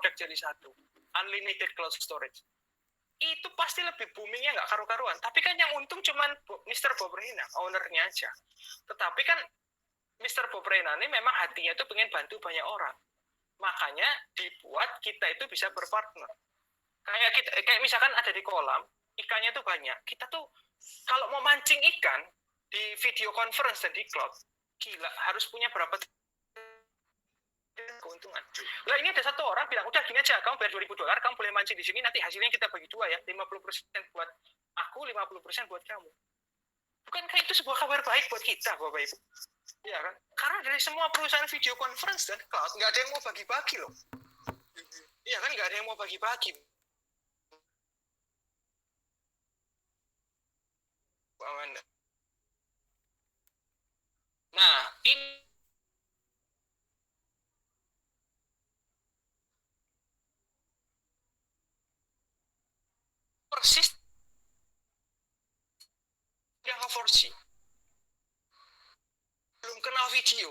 produk jadi satu, unlimited cloud storage. Itu pasti lebih boomingnya nggak karu-karuan. Tapi kan yang untung cuman Mr. Bob Reina, ownernya aja. Tetapi kan Mr. Bob Reina ini memang hatinya itu pengen bantu banyak orang. Makanya dibuat kita itu bisa berpartner. Kayak misalkan ada di kolam, ikannya tuh banyak. Kita tuh kalau mau mancing ikan di video conference dan di cloud, gila, harus punya berapa keuntungan. Lah ini ada satu orang bilang, udah gini aja, kamu bayar $2.000, kamu boleh mancing di sini, nanti hasilnya kita bagi dua ya, 50% buat aku, 50% buat kamu. Bukankah itu sebuah kabar baik buat kita, Bapak Ibu? Ya kan? Karena dari semua perusahaan video conference dan cloud, nggak ada yang mau bagi-bagi loh. Iya kan, nggak ada yang mau bagi-bagi. Nah, ini persis yang 4G. Belum kenal video.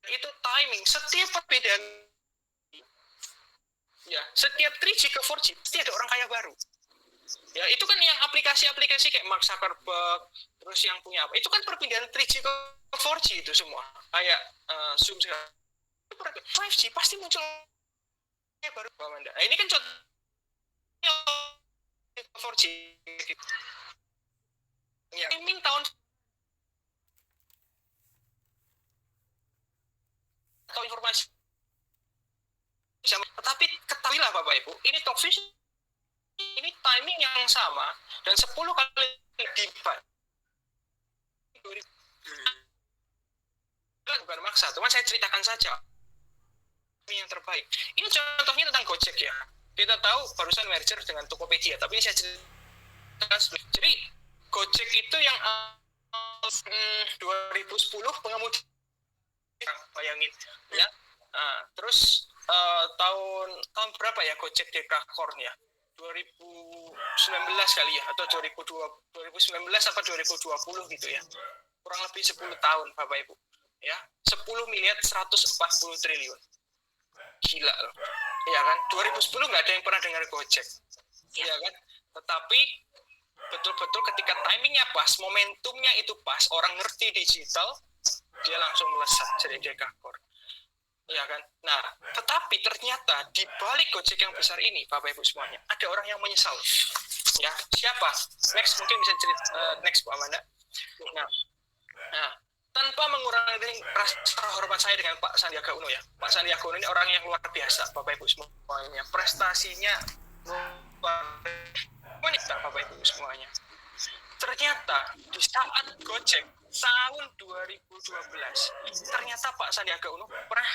Itu timing, setiap perbedaan ya, setiap 3G ke 4G pasti ada orang kaya baru. Ya, itu kan yang aplikasi-aplikasi kayak Mark Zuckerberg, terus yang punya apa? Itu kan perpindahan 3G ke 4G itu semua. Kayak Zoom sekarang. 5G pasti muncul yang baru, Pak Manda. Nah, ini kan contohnya 4G. Ya, timing tahun atau informasi. Tetapi ketahuilah Bapak Ibu, ini Talkfish ini timing yang sama dan 10 kali lipat. Bukan maksa, cuma saya ceritakan saja. Ini yang terbaik. Ini contohnya tentang Gojek ya. Kita tahu barusan merger dengan Tokopedia, tapi ini saya ceritakan. Jadi Gojek itu yang 2010 pengemudi, bayangin ya. Terus tahun berapa ya Gojek Dekakorn ya? 2019 kali ya, atau 2019 apa 2020 gitu ya. Kurang lebih 10 tahun Bapak Ibu. Ya, 10 miliar 140 triliun. Gila loh. Iya kan? 2010 nggak ada yang pernah dengar Gojek. Iya kan? Tetapi betul-betul ketika timingnya pas, momentumnya itu pas, orang ngerti digital, dia langsung melesat jadi Dekakorn. Ya kan? Nah, tetapi ternyata di balik Gojek yang besar ini, Bapak Ibu semuanya, ada orang yang menyesal. Ya, siapa? Next mungkin bisa cerita next Bu Amanda. Nah, tanpa mengurangi rasa hormat saya dengan Pak Sandiaga Uno ya. Pak Sandiaga Uno ini orang yang luar biasa, Bapak Ibu semuanya. Prestasinya luar biasa, Bapak Ibu semuanya. Ternyata di saat Gojek tahun 2012, ternyata Pak Sandiaga Uno pernah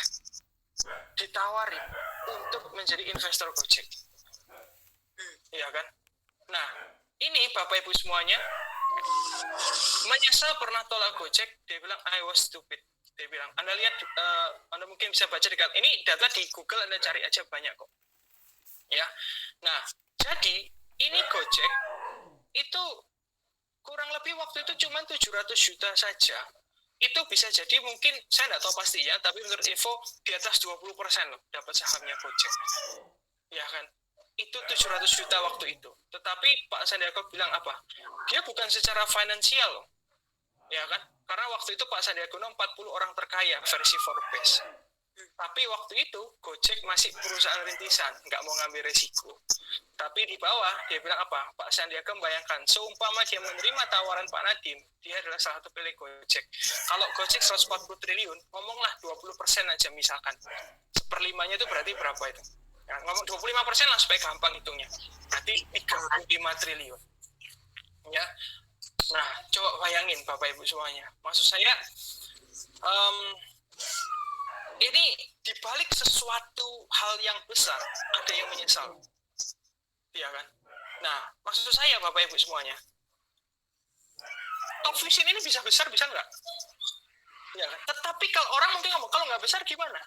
ditawari untuk menjadi investor Gojek. Iya kan? Nah, ini Bapak Ibu semuanya menyesal pernah tolak Gojek, dia bilang I was stupid. Dia bilang, Anda lihat, Anda mungkin bisa baca dekat ini data di Google, Anda cari aja banyak kok. Ya. Nah, jadi ini Gojek itu kurang lebih waktu itu cuma 700 juta saja. Itu bisa jadi mungkin, saya nggak tahu pasti ya, tapi menurut info di atas 20% loh dapat sahamnya Gojek. Ya kan? Itu 700 juta waktu itu. Tetapi Pak Sandiaga bilang apa? Dia bukan secara finansial loh. Ya kan? Karena waktu itu Pak Sandiaga Uno 40 orang terkaya versi Forbes. Tapi waktu itu Gojek masih perusahaan rintisan, nggak mau ngambil resiko. Tapi di bawah dia bilang apa? Pak Sandiaga membayangkan, seumpama dia menerima tawaran Pak Nadiem, dia adalah salah satu pemilik Gojek. Kalau Gojek 140 triliun, ngomonglah 20% aja misalkan. Seperlimanya itu berarti berapa itu? Ya, ngomong 25% lah supaya gampang hitungnya. Berarti 35 triliun. Ya. Nah, coba bayangin Bapak Ibu semuanya. Maksud saya, ini dibalik sesuatu hal yang besar, ada yang menyesal. Iya kan? Nah, maksud saya Bapak Ibu semuanya, Talkfish ini bisa besar, bisa nggak? Ya kan? Tetapi kalau orang mungkin ngomong, kalau nggak besar gimana?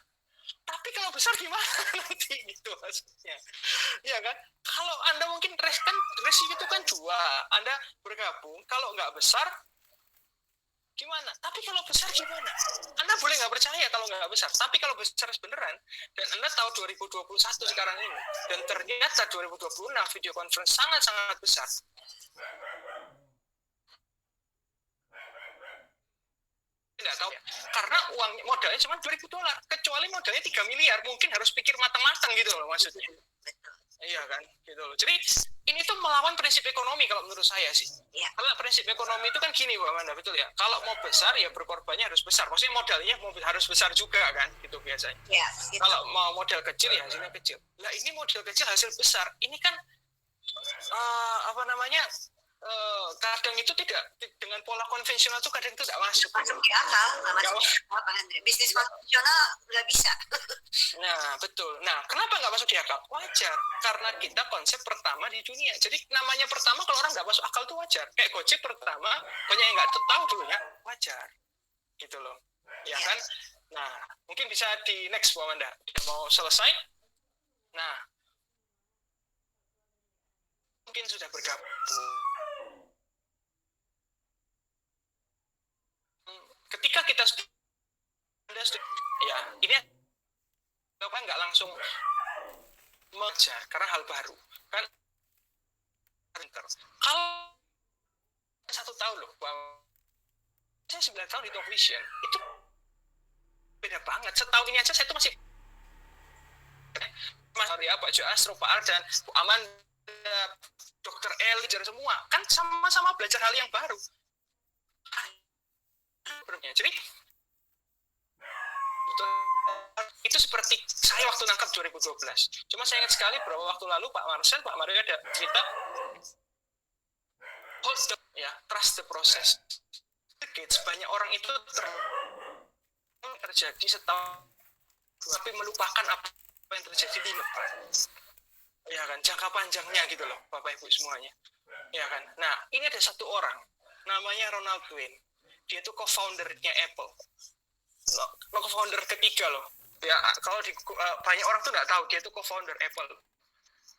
Tapi kalau besar gimana nanti gitu maksudnya. Ya kan? Kalau Anda mungkin resiko itu kan dua. Anda bergabung, kalau nggak besar, Gimana? Tapi kalau besar gimana? Anda boleh nggak percaya kalau nggak besar. Tapi kalau besar beneran, dan Anda tahu 2021 sekarang ini, dan ternyata 2026 video conference sangat-sangat besar. Tidak tahu ya. Karena uang modalnya cuma $2.000. Kecuali modalnya 3 miliar, mungkin harus pikir matang-matang gitu loh maksudnya. Iya kan, gitu loh. Jadi ini tuh melawan prinsip ekonomi kalau menurut saya sih. Ya. Kalau prinsip ekonomi itu kan gini, Mbak Amanda, betul ya. Kalau mau besar ya berkorbannya harus besar. Maksudnya modalnya harus besar juga kan, gitu biasanya. Ya, gitu. Kalau mau modal kecil ya hasilnya kecil. Nah ini modal kecil hasil besar. Ini kan kadang itu tidak dengan pola konvensional itu kadang itu tidak masuk. Masuk di akal, nggak masuk di akal, Pak Andre. Bisnis konvensional nggak bisa. Nah, betul. Nah, kenapa nggak masuk di akal? Wajar. Karena kita konsep pertama di dunia. Jadi namanya pertama kalau orang nggak masuk akal itu wajar. Kayak Gojek pertama, banyak yang nggak tahu dulunya, wajar. Gitu loh. Ya kan? Nah, mungkin bisa di next, Bu Amanda. Udah mau selesai? Nah, mungkin sudah bergabung. Ketika kita ya ini kan nggak langsung mengejar karena hal baru kan. Kalau 1 tahun loh, saya 9 tahun di Top Vision itu beda banget. Setahun ini aja saya tuh masih Mas Arya, Pak Jo Astro, Pak Ardan, Bu Aman, Dokter Eli, semua kan sama-sama belajar hal yang baru. Jadi itu seperti saya waktu nangkap 2012. Cuma saya ingat sekali beberapa waktu lalu Pak Marcel, Pak Mario ada cerita trust the process. Banyak orang itu terjadi setahun tapi melupakan apa yang terjadi di depan. Ya kan, jangka panjangnya gitu loh, Bapak Ibu semuanya. Ya kan. Nah, ini ada satu orang namanya Ronald Wayne. Dia itu co-foundernya Apple. Co-founder ketiga loh. Ya, kalau banyak orang tuh nggak tahu dia itu co-founder Apple.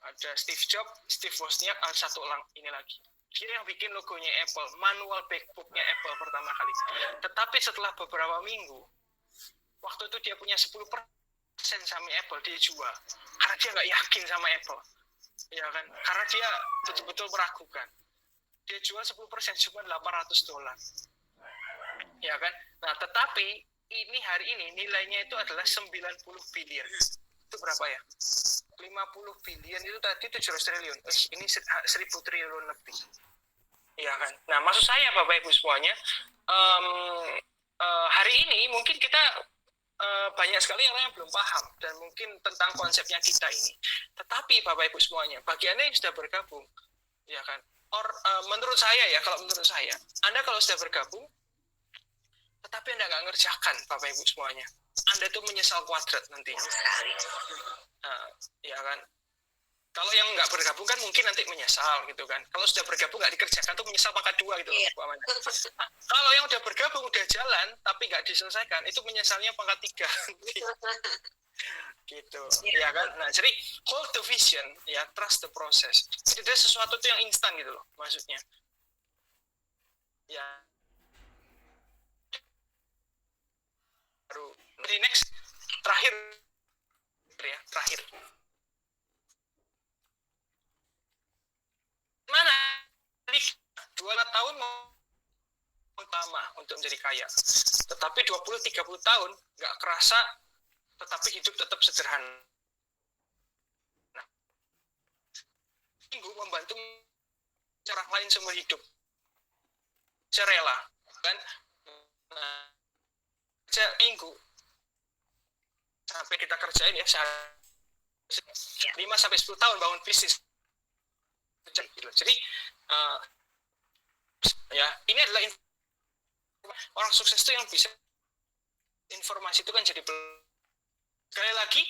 Ada Steve Jobs, Steve Wozniak, satu orang ini lagi. Dia yang bikin logonya Apple, manual backbooknya Apple pertama kali. Tetapi setelah beberapa minggu, waktu itu dia punya 10% sama Apple, dia jual. Karena dia nggak yakin sama Apple. Ya kan? Karena dia betul-betul meragukan. Dia jual 10% cuma $800. Ya kan? Nah, tetapi ini hari ini nilainya itu adalah 90 billion. Itu berapa ya? 50 billion itu tadi 700 triliun. Ini 1000 triliun lebih. Ya kan? Nah, maksud saya Bapak Ibu semuanya, hari ini mungkin kita banyak sekali orang yang belum paham dan mungkin tentang konsepnya kita ini. Tetapi Bapak Ibu semuanya, bagi Anda yang sudah bergabung, ya kan? Menurut saya ya, kalau menurut saya, Anda kalau sudah bergabung tetapi Anda nggak ngerjakan, Bapak Ibu semuanya, Anda tuh menyesal kuadrat nantinya. Ya kan? Kalau yang nggak bergabung kan mungkin nanti menyesal gitu kan. Kalau sudah bergabung nggak dikerjakan tuh menyesal pangkat 2 gitu. Yeah. Nah, kalau yang udah bergabung udah jalan tapi nggak diselesaikan itu menyesalnya pangkat 3. Gitu. Ya kan? Nah, jadi hold the vision, ya, trust the process. Jadi ada sesuatu tuh yang instan gitu loh maksudnya. Ya. Baru di next terakhir. Mana 2 tahun utama untuk menjadi kaya, tetapi 20-30 tahun nggak kerasa, tetapi hidup tetap sederhana. Nah, minggu membantu cara lain seumur hidup, saya rela kan. Nah, minggu sampai kita kerjain ya 5-10 tahun bangun bisnis. Jadi ya ini adalah orang sukses itu yang bisa informasi itu kan jadi sekali lagi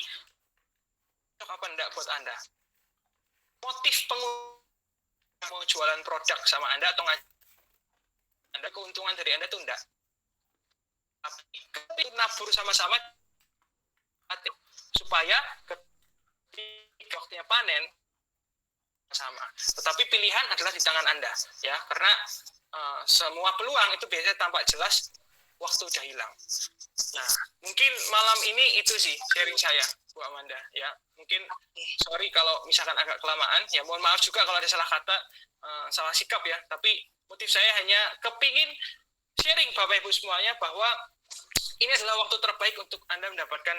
cocok apa enggak buat Anda, motif mau jualan produk sama Anda atau Anda keuntungan dari Anda itu enggak, tapi nabur sama-sama supaya ketika waktunya panen sama. Tetapi pilihan adalah di tangan Anda, ya, karena semua peluang itu biasanya tampak jelas waktu udah hilang. Nah, mungkin malam ini itu sih sharing saya, Bu Amanda. Ya, mungkin sorry kalau misalkan agak kelamaan. Ya, mohon maaf juga kalau ada salah kata, salah sikap ya. Tapi motif saya hanya kepingin sharing Bapak Ibu semuanya bahwa ini adalah waktu terbaik untuk Anda mendapatkan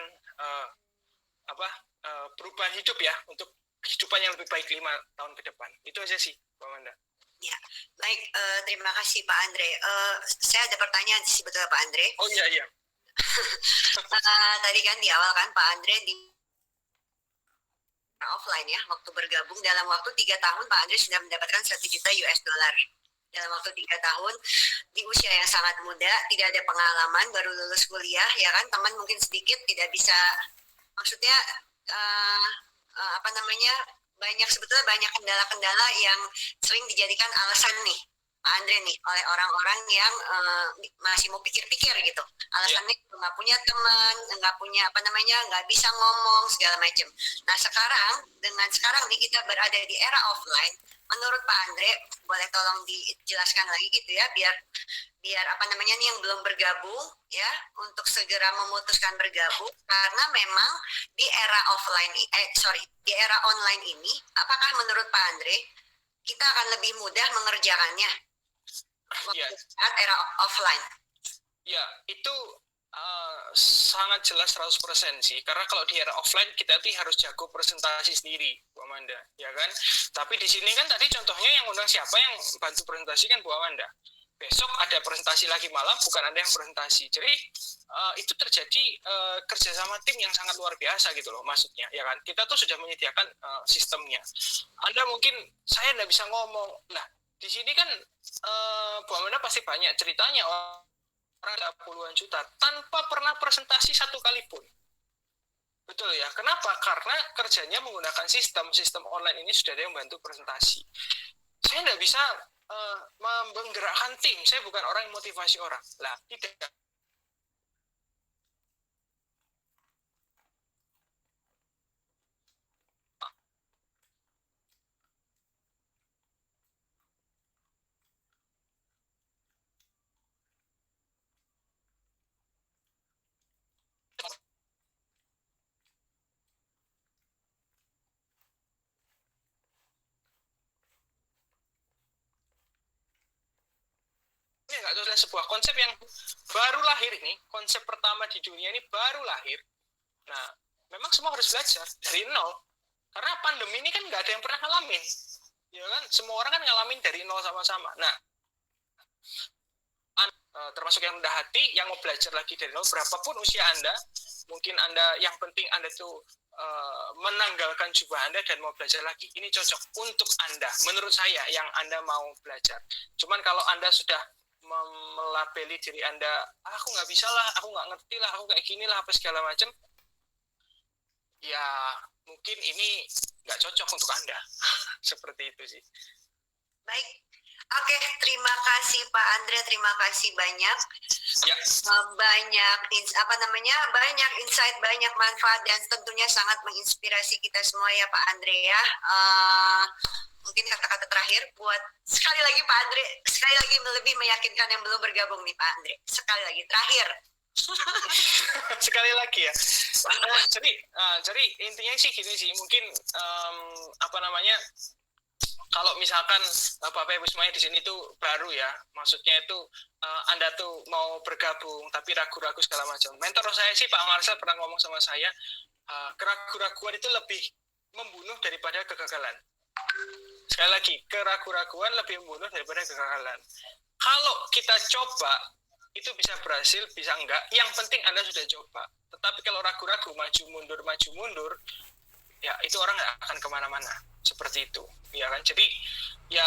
perubahan hidup ya, untuk kehidupan yang lebih baik 5 tahun ke depan. Itu aja sih, Bu Amanda. Ya, baik. Terima kasih Pak Andre. Saya ada pertanyaan sebetulnya Pak Andre. Oh iya. Tadi kan di awal kan Pak Andre di offline ya, waktu bergabung dalam waktu 3 tahun Pak Andre sudah mendapatkan 1 juta US dollar. Dalam waktu 3 tahun, di usia yang sangat muda, tidak ada pengalaman, baru lulus kuliah, ya kan, teman mungkin sedikit, tidak bisa, maksudnya, sebetulnya banyak kendala-kendala yang sering dijadikan alasan nih, Pak Andre nih, oleh orang-orang yang masih mau pikir-pikir gitu. Alasannya nggak punya teman, nggak bisa ngomong, segala macam. Nah sekarang nih kita berada di era offline, menurut Pak Andre, boleh tolong dijelaskan lagi gitu ya, biar nih yang belum bergabung ya, untuk segera memutuskan bergabung, karena memang di era di era online ini, apakah menurut Pak Andre kita akan lebih mudah mengerjakannya saat era offline? Ya, itu sangat jelas 100% sih, karena kalau di era offline kita tuh harus jago presentasi sendiri, Bu Amanda, ya kan? Tapi di sini kan tadi contohnya yang undang siapa yang bantu presentasi kan Bu Amanda. Besok ada presentasi lagi malam, bukan Anda yang presentasi. Jadi itu terjadi kerjasama tim yang sangat luar biasa gitu loh, maksudnya, ya kan? Kita tuh sudah menyediakan sistemnya. Anda mungkin, saya nggak bisa ngomong. Nah, di sini kan Bu Amanda pasti banyak ceritanya, orang ada puluhan juta tanpa pernah presentasi satu kali pun. Betul ya. Kenapa? Karena kerjanya menggunakan sistem online ini sudah ada yang bantu presentasi. Saya nggak bisa menggerakkan tim. Saya bukan orang yang motivasi orang. Lah, tidak. Nggak tahu, sebuah konsep yang baru lahir ini, konsep pertama di dunia ini baru lahir. Nah, memang semua harus belajar dari nol, karena pandemi ini kan nggak ada yang pernah ngalamin, ya kan? Semua orang kan ngalamin dari nol sama-sama. Nah, termasuk yang rendah hati, yang mau belajar lagi dari nol, berapapun usia Anda, mungkin Anda, yang penting Anda tuh menanggalkan jubah Anda dan mau belajar lagi. Ini cocok untuk Anda, menurut saya, yang Anda mau belajar. Cuman kalau Anda sudah melabeli diri Anda, aku nggak bisa lah, aku nggak ngerti lah, aku kayak gini lah, apa segala macam, ya mungkin ini nggak cocok untuk Anda. Seperti itu sih. Baik, oke, terima kasih Pak Andre, terima kasih banyak. Ya. Banyak banyak insight, banyak manfaat, dan tentunya sangat menginspirasi kita semua ya Pak Andre ya. Mungkin kata-kata terakhir buat sekali lagi Pak Andre, sekali lagi lebih meyakinkan yang belum bergabung nih Pak Andre, sekali lagi terakhir. Sekali lagi ya. Jadi intinya sih gini sih, mungkin kalau misalkan Bapak Ibu semuanya di sini tuh baru ya, maksudnya itu Anda tuh mau bergabung tapi ragu-ragu segala macam. Mentor saya sih Pak Marcel pernah ngomong sama saya, keraguan-raguan itu lebih membunuh daripada kegagalan. Sekali lagi, keraguan-raguan lebih membunuh daripada kegagalan. Kalau kita coba, itu bisa berhasil, bisa enggak. Yang penting Anda sudah coba. Tetapi kalau ragu-ragu, maju mundur, ya itu orang nggak akan kemana-mana. Seperti itu, ya kan? Jadi, ya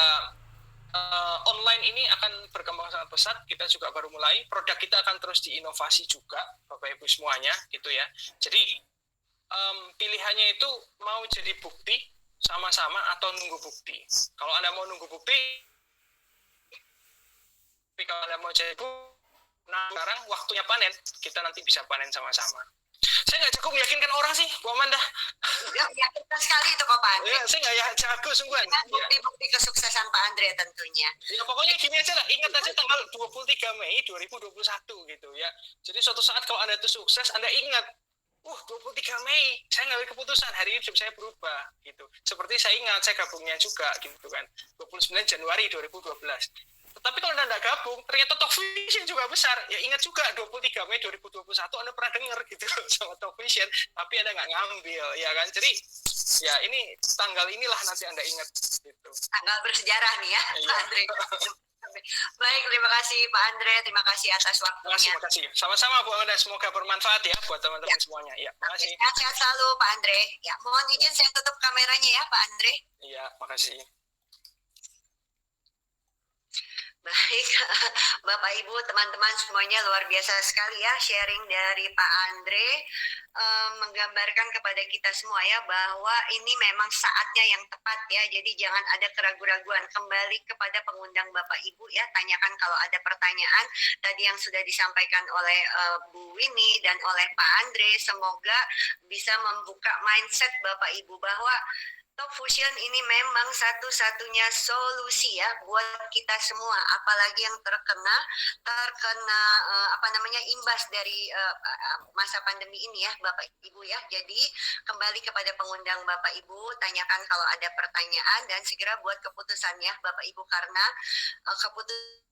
online ini akan berkembang sangat pesat. Kita juga baru mulai. Produk kita akan terus diinovasi juga, Bapak Ibu semuanya, gitu ya. Jadi, pilihannya itu mau jadi bukti sama-sama atau nunggu bukti. Kalau Anda mau nunggu bukti, tapi kalau Anda mau jadi bukti, nah sekarang waktunya panen, kita nanti bisa panen sama-sama. Saya nggak cukup meyakinkan orang sih, Bu Amanda. Ya, meyakinkan sekali itu kok Pak Andre. Ya, saya nggak ya jago sungguhan. Dengan Ya. bukti-bukti kesuksesan Pak Andre tentunya. Ya pokoknya gini aja lah, ingat aja tanggal 23 Mei 2021 gitu ya. Jadi suatu saat kalau Anda itu sukses, Anda ingat, 23 Mei, saya ngambil keputusan, hari ini hidup saya berubah gitu. Seperti saya ingat, saya gabungnya juga gitu kan, 29 Januari 2012. Tetapi kalau Anda nggak gabung, ternyata Talk Vision juga besar. Ya ingat juga 23 Mei 2021 Anda pernah dengar gitu sama Talk Vision, tapi Anda nggak ngambil, ya kan? Jadi ya ini tanggal inilah nanti Anda ingat gitu. Tanggal bersejarah nih ya, Iya. Pak Andre. Baik, terima kasih Pak Andre, terima kasih atas waktunya. Terima kasih. Sama-sama Bu Amanda, semoga bermanfaat ya buat teman-teman Ya. semuanya. Ya, makasih. Sehat-sehat selalu Pak Andre. Ya, mohon izin saya tutup kameranya ya Pak Andre. Iya, makasih. Baik, Bapak Ibu, teman-teman semuanya luar biasa sekali ya sharing dari Pak Andre, menggambarkan kepada kita semua ya bahwa ini memang saatnya yang tepat ya. Jadi jangan ada keraguan-raguan. Kembali kepada pengundang Bapak Ibu ya, tanyakan kalau ada pertanyaan tadi yang sudah disampaikan oleh Bu Winnie dan oleh Pak Andre. Semoga bisa membuka mindset Bapak Ibu bahwa Talk Fusion ini memang satu-satunya solusi ya buat kita semua, apalagi yang terkena imbas dari masa pandemi ini ya Bapak Ibu ya. Jadi kembali kepada pengundang Bapak Ibu, tanyakan kalau ada pertanyaan dan segera buat keputusan ya Bapak Ibu, karena keputusan